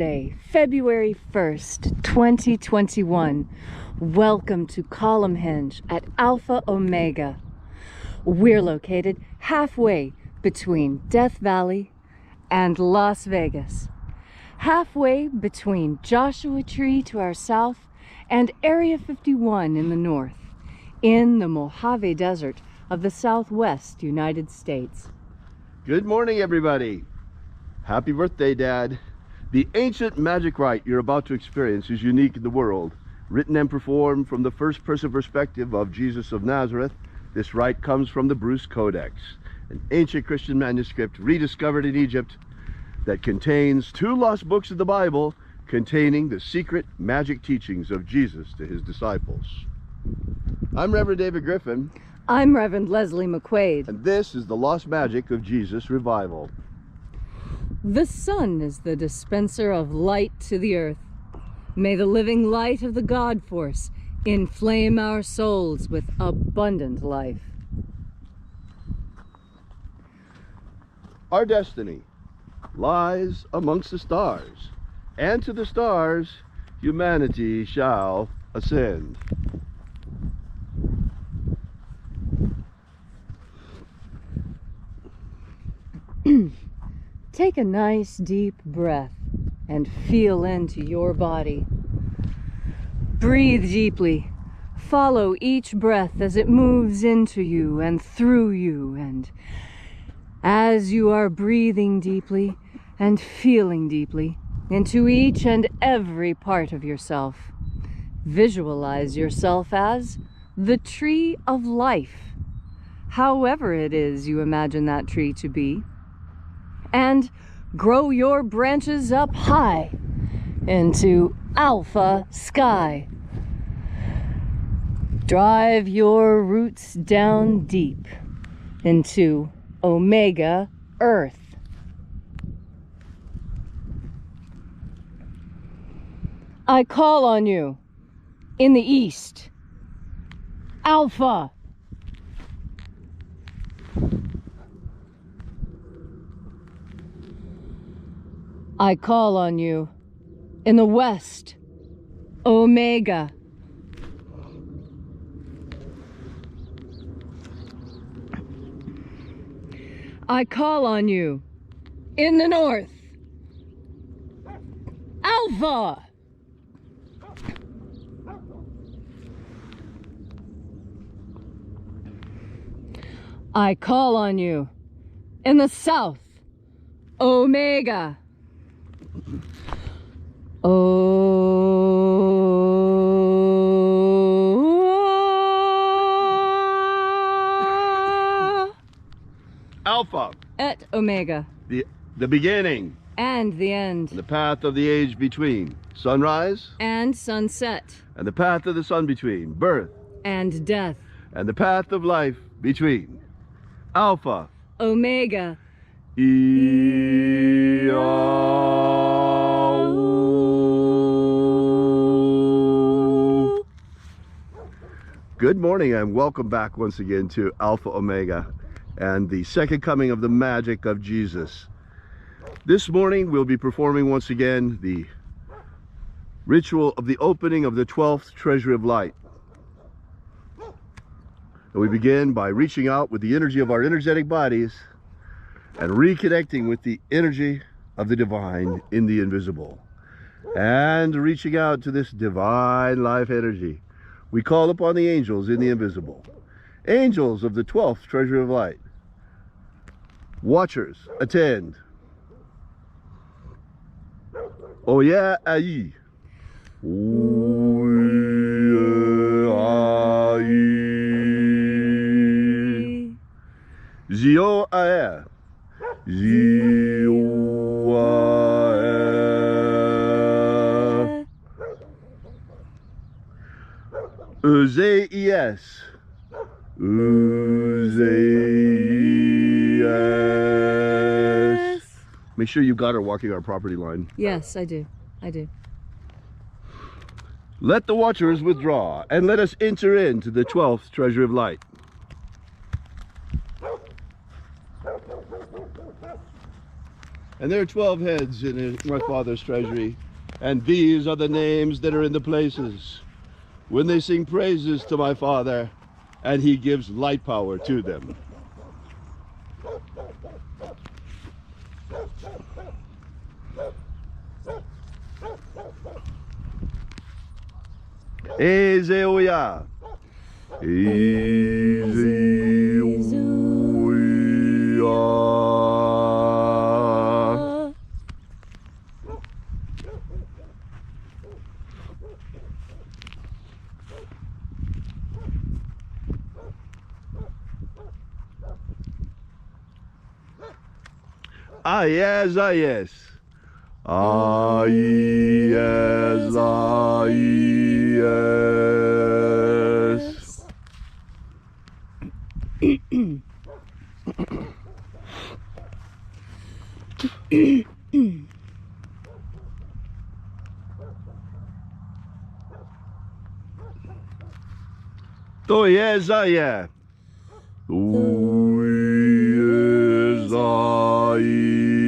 Day, February 1st, 2021. Welcome to Column Hinge at Alpha Ωmega. We're located halfway between Death Valley and Las Vegas. Halfway between Joshua Tree to our south and Area 51 in the north, in the Mojave Desert of the Southwest United States. Good morning, everybody. Happy birthday, Dad. The ancient magic rite you're about to experience is unique in the world. Written and performed from the first-person perspective of Jesus of Nazareth, this rite comes from the Bruce Codex, an ancient Christian manuscript rediscovered in Egypt that contains 2 lost books of the Bible containing the secret magic teachings of Jesus to his disciples. I'm Reverend David Griffin. I'm Reverend Leslie McQuade. And this is the Lost Magic of Jesus Revival. The sun is the dispenser of light to the earth. May the living light of the God Force inflame our souls with abundant life. Our destiny lies amongst the stars, and to the stars humanity shall ascend. Take a nice deep breath and feel into your body. Breathe deeply. Follow each breath as it moves into you and through you, and as you are breathing deeply and feeling deeply into each and every part of yourself, visualize yourself as the tree of life, however it is you imagine that tree to be. And grow your branches up high into Alpha Sky. Drive your roots down deep into Omega Earth. I call on you in the east, Alpha. I call on you in the west, Omega. I call on you in the north, Alpha. I call on you in the south, Omega. Alpha et Omega, the beginning and the end, and the path of the age between sunrise and sunset, and the path of the sun between birth and death, and the path of life between Alpha Omega. Good morning and welcome back once again to Alpha Ωmega and the second coming of the magic of Jesus. This morning we'll be performing once again the ritual of the opening of the 12th treasury of light. And we begin by reaching out with the energy of our energetic bodies and reconnecting with the energy of the divine in the invisible. And reaching out to this divine life energy, we call upon the angels in the invisible. Angels of the 12th treasury of light. Watchers, attend. Oya ayi. Oya ayi. Zio ae. Zio ae. Uzeis. Uzeis. Make sure you got her walking our property line. Yes, I do. I do. Let the watchers withdraw, and let us enter into the 12th treasury of light. And there are 12 heads in my Father's treasury. And these are the names that are in the places. When they sing praises to my Father, and he gives light power to them. Ezeoya. Ezeoya. Ah yes, ah yes. Ah yes, ah yes. Oh yes, ah yeah. Oh yes, ah yeah.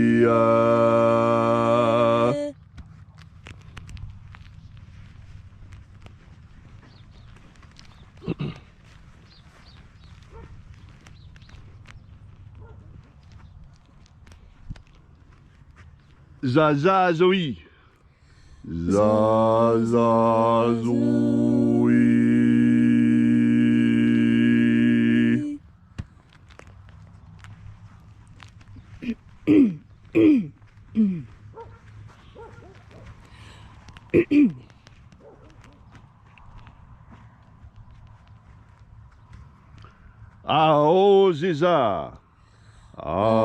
Zazazoi. Zazazoi. Aoziza. Aoziza.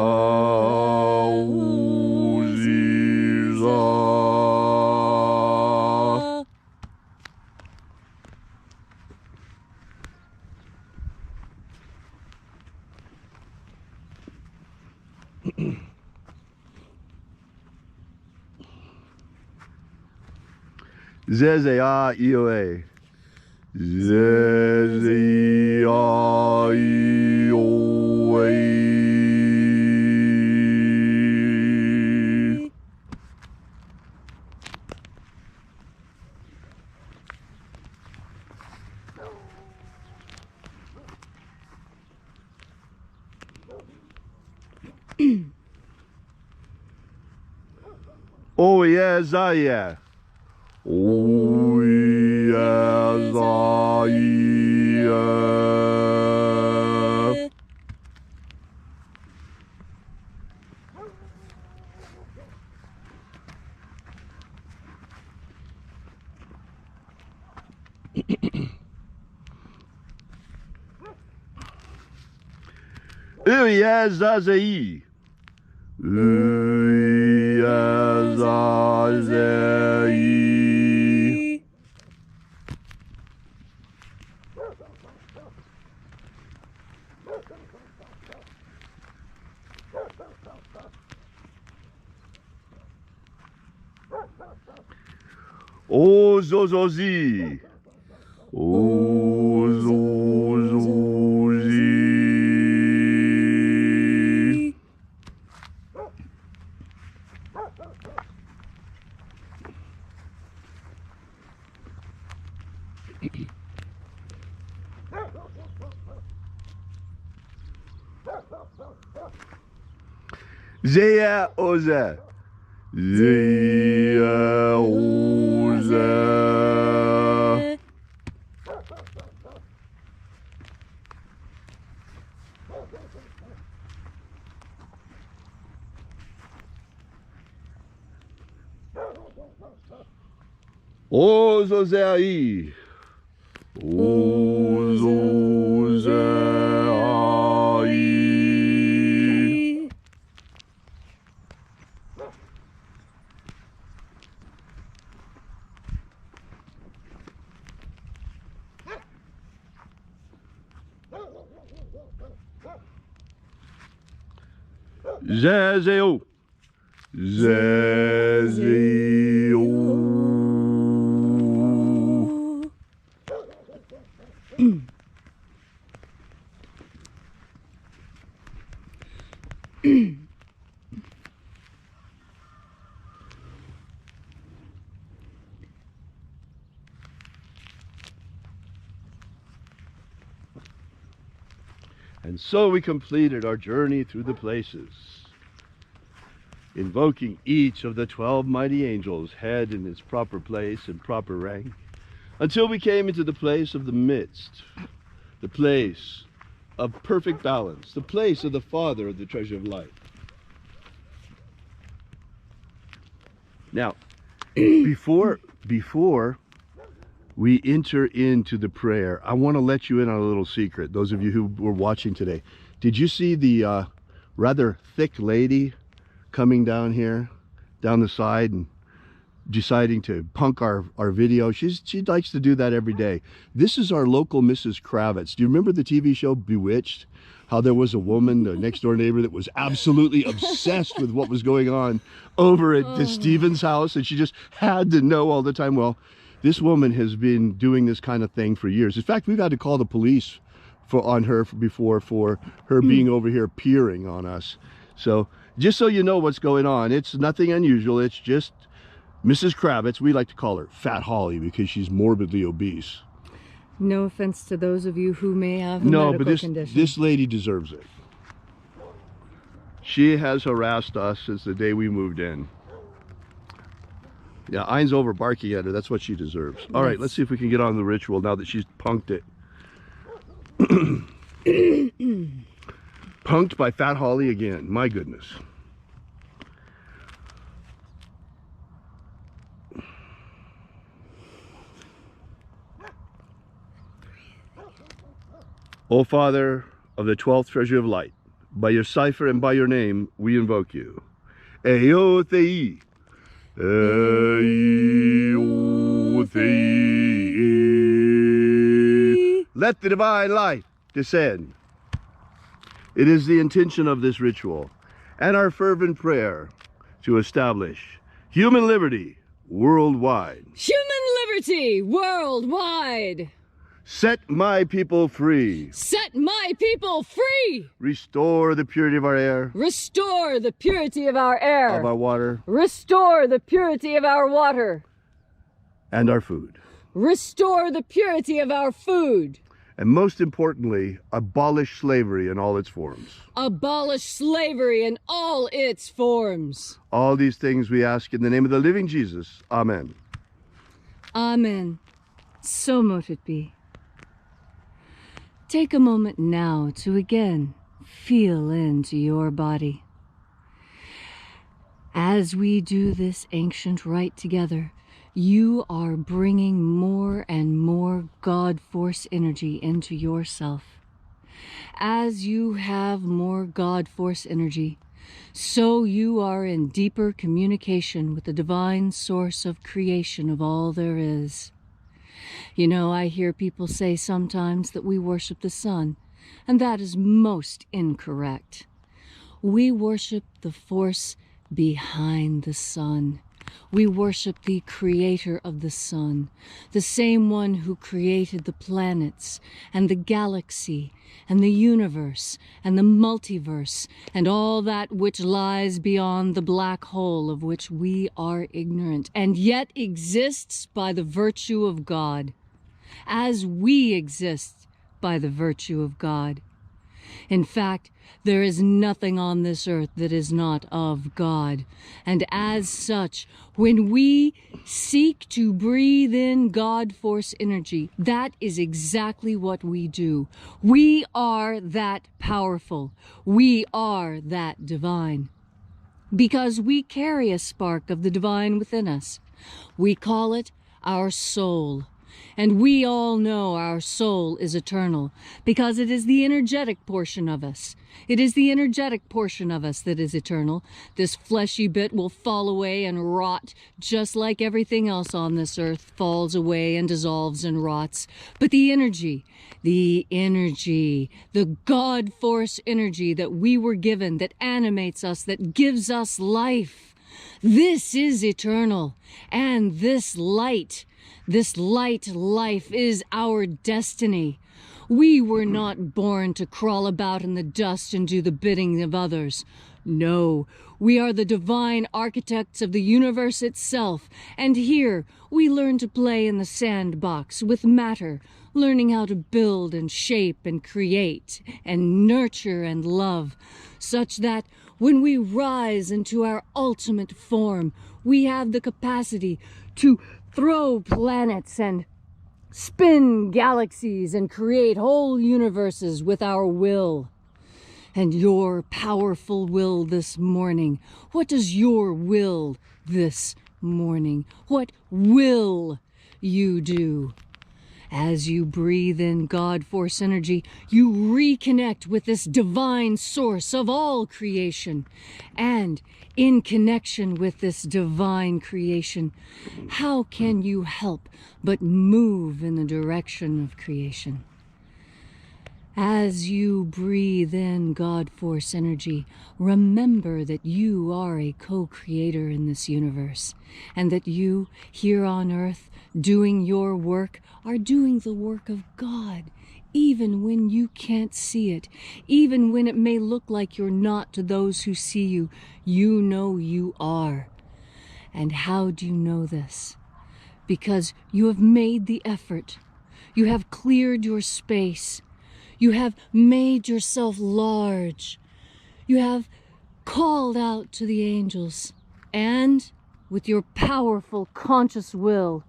Zezea ioe. Zezea ioe. Oh yes, ah yeah. Oh yes, ah yeah. Uyazazei. Uyazazei. Ozozozi. Ozozozi. Zeya oze. Zeya oze. Ozozei. Ozozei. Zezeo. Zezeo. And so we completed our journey through the places, invoking each of the 12 mighty angels, head in its proper place and proper rank, until we came into the place of the midst, the place of perfect balance, the place of the Father of the treasure of light. Now, before we enter into the prayer, I want to let you in on a little secret. Those of you who were watching today, did you see the rather thick lady coming down here, down the side, and deciding to punk our video? She likes to do that every day. This is our local Mrs. Kravitz. Do you remember the TV show Bewitched? How there was a woman, the next door neighbor, that was absolutely obsessed with what was going on over at the Stevens house, and she just had to know all the time. Well, this woman has been doing this kind of thing for years. In fact, we've had to call the police on her before for her being over here peering on us. So just so you know what's going on, it's nothing unusual. It's just Mrs. Kravitz. We like to call her Fat Holly because she's morbidly obese. No offense to those of you who may have a medical condition. This lady deserves it. She has harassed us since the day we moved in. Yeah, Ein's over barking at her. That's what she deserves. All right, let's see if we can get on the ritual now that she's punked it. Punked by Fat Holly again. My goodness. O Father of the 12th treasure of light, by your cipher and by your name, we invoke you. Eothei. Eothei. Let the divine light descend. It is the intention of this ritual and our fervent prayer to establish human liberty worldwide. Human liberty worldwide! Set my people free. Set my people free! Restore the purity of our air. Restore the purity of our air. Of our water. Restore the purity of our water. And our food. Restore the purity of our food. And most importantly, abolish slavery in all its forms. Abolish slavery in all its forms. All these things we ask in the name of the living Jesus. Amen. Amen. So mote it be. Take a moment now to again feel into your body. As we do this ancient rite together, you are bringing more and more God Force energy into yourself. As you have more God Force energy, so you are in deeper communication with the divine source of creation of all there is. You know, I hear people say sometimes that we worship the sun, and that is most incorrect. We worship the force behind the sun. We worship the creator of the sun, the same one who created the planets and the galaxy and the universe and the multiverse and all that which lies beyond the black hole of which we are ignorant and yet exists by the virtue of God, as we exist by the virtue of God. In fact, there is nothing on this earth that is not of God. And as such, when we seek to breathe in God Force energy, that is exactly what we do. We are that powerful. We are that divine. Because we carry a spark of the divine within us. We call it our soul. And we all know our soul is eternal because it is the energetic portion of us. It is the energetic portion of us that is eternal. This fleshy bit will fall away and rot just like everything else on this earth falls away and dissolves and rots. But the energy, the God Force energy that we were given, that animates us, that gives us life, this is eternal. And this light life is our destiny. We were not born to crawl about in the dust and do the bidding of others. No, we are the divine architects of the universe itself, and here we learn to play in the sandbox with matter, learning how to build and shape and create and nurture and love, such that when we rise into our ultimate form, we have the capacity to throw planets and spin galaxies and create whole universes with our will. And your powerful will this morning, what does your will this morning, what will you do? As you breathe in God Force energy, you reconnect with this divine source of all creation. And in connection with this divine creation, how can you help but move in the direction of creation? As you breathe in God Force energy, remember that you are a co-creator in this universe, and that you, here on Earth, doing your work, are doing the work of God, even when you can't see it, even when it may look like you're not to those who see you, you know you are. And how do you know this? Because you have made the effort. You have cleared your space. You have made yourself large. You have called out to the angels. And with your powerful conscious will,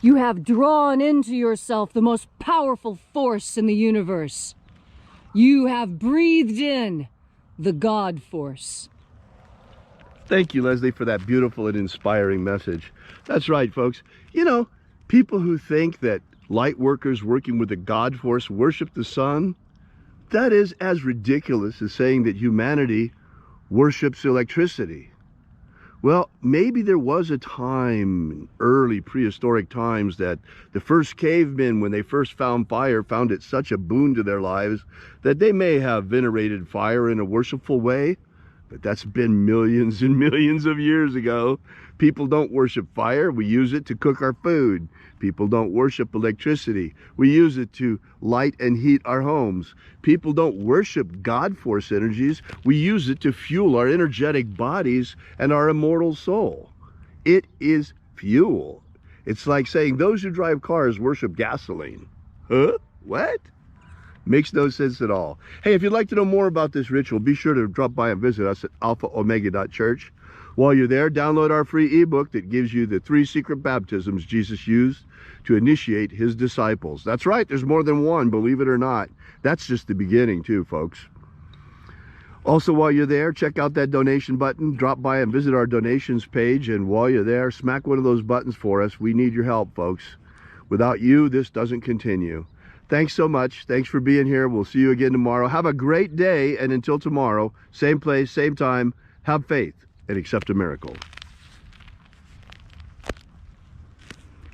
you have drawn into yourself the most powerful force in the universe. You have breathed in the God Force. Thank you, Leslie, for that beautiful and inspiring message. That's right, folks. You know, people who think that light workers working with the God Force worship the sun, that is as ridiculous as saying that humanity worships electricity. Well, maybe there was a time in early prehistoric times that the first cavemen, when they first found fire, found it such a boon to their lives that they may have venerated fire in a worshipful way. But that's been millions and millions of years ago. People don't worship fire. We use it to cook our food. People don't worship electricity. We use it to light and heat our homes. People don't worship God Force energies. We use it to fuel our energetic bodies and our immortal soul. It is fuel. It's like saying those who drive cars worship gasoline. Huh? What? Makes no sense at all. Hey, if you'd like to know more about this ritual, be sure to drop by and visit us at alphaomega.church. While you're there, download our free ebook that gives you the 3 secret baptisms Jesus used to initiate his disciples. That's right, there's more than one, believe it or not. That's just the beginning too, folks. Also, while you're there, check out that donation button. Drop by and visit our donations page, and while you're there, smack one of those buttons for us. We need your help, folks. Without you, this doesn't continue. Thanks so much. Thanks for being here. We'll see you again tomorrow. Have a great day, and until tomorrow, same place, same time, have faith and accept a miracle.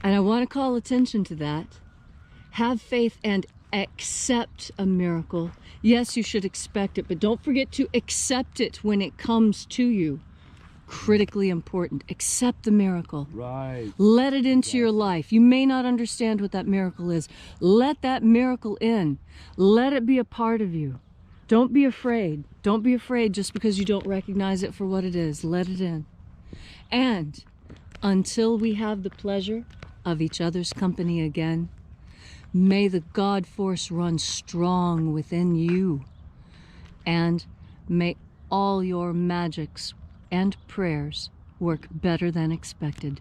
And I want to call attention to that. Have faith and accept a miracle. Yes, you should expect it, but don't forget to accept it when it comes to you. Critically important. Accept the miracle. Right. Let it into your life. You may not understand what that miracle is. Let that miracle in. Let it be a part of you. Don't be afraid. Don't be afraid just because you don't recognize it for what it is. Let it in. And until we have the pleasure of each other's company again, may the God Force run strong within you. And may all your magics and prayers work better than expected.